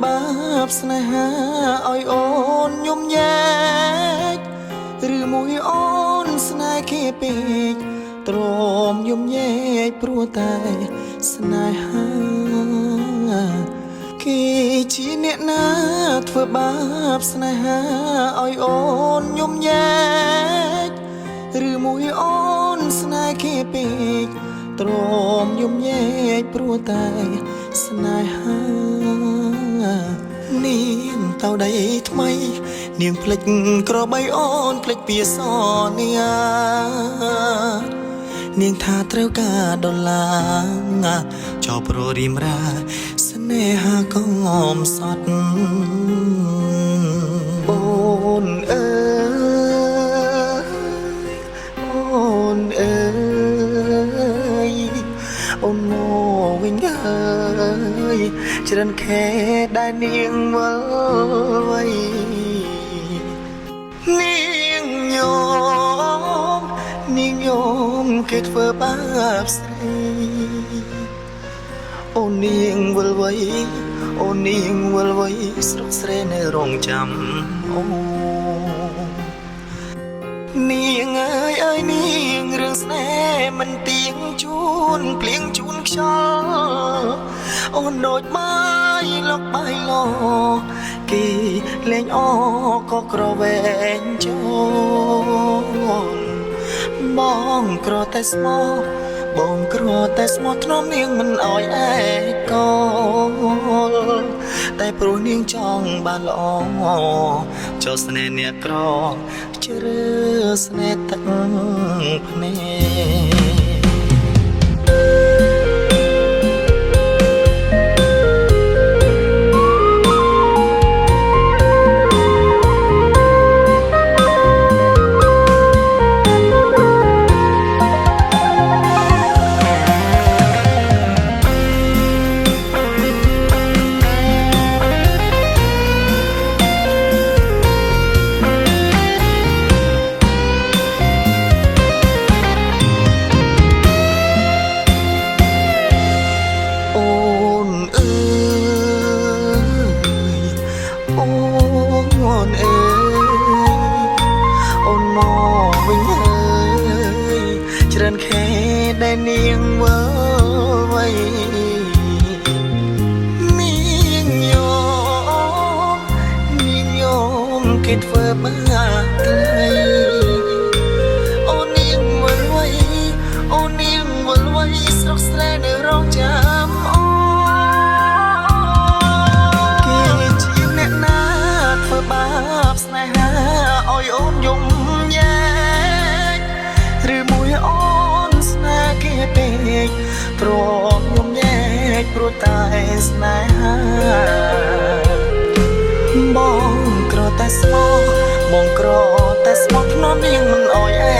បាបស្នេហាឲ្យអូនយំញែកឬមួយអូនស្នេហ៍គេពេកទ្រាំយំញែកព្រោះតែស្នេហាគេជាអ្នកណាធ្វើបាបស្នេហាឲ្យអូនយំញែកឬមួយអូនស្នេហ៍គេពេកទ្រាំយំញែកព្រោះតែស្នេហានាងតៅដីថ្មីនាងភ្លេចក្របីអូនភ្លេចពីសនានាងថាត្រូវការដុល្លារចោលព្រោះរីមរាស្នេហាក៏ងំសត់អូនអើយអូនអើយអូនមកវិញហើយច្រើនខែដែលនាងវិលវ័យនាងញោមនាងញោមគេធ្វើបាបស្រីអូននាងវិលវ័យអូននាងវិលវ័យស្រុកស្រែនៅរងចាំអូនាងអើយនាងរឿងស្នេហ៍មិនទៀងជូនភ្លៀងជូនខ្យល់អូនដូចបាយលុកបាយឡគេលេងអក៏ក្រវែងចូលបងក្រតែស្មោះបងក្រតែស្មោះធ្នមនាងមិនអោយឯកលតែព្រោះនាងចង់បានល្អចូលស្នេហ៍អ្នកក្រជ្រើស្នេហ៍ទឹកភ្នែកអូនអើយអូនមកវិញហើយច្រើនខែដែលនាងវិលវ័យនាងញោមគេធ្វើបាបថ្លៃអូននាងវិលវ័យអូននាងវិលវ័យស្រុកស្រែនៅរងចាំអូបាបស្នេហាឲ្យអូនយំញែកឬមួយអូនស្នេហ៍គេពេកទ្រាំយំញែកព្រោះតែស្នេហាបងក្រតែស្មោះបងក្រតែស្មោះធ្នមនាងមិនអោយឯ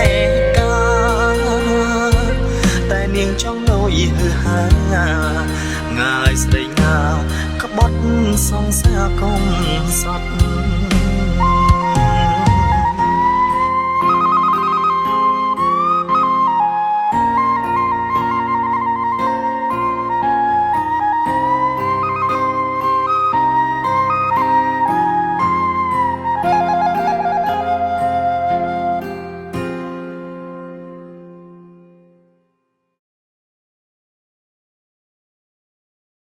កាតែនាងចង់លុយហឺហាងាយស្រីងាក្បត់សងសាកុំសត់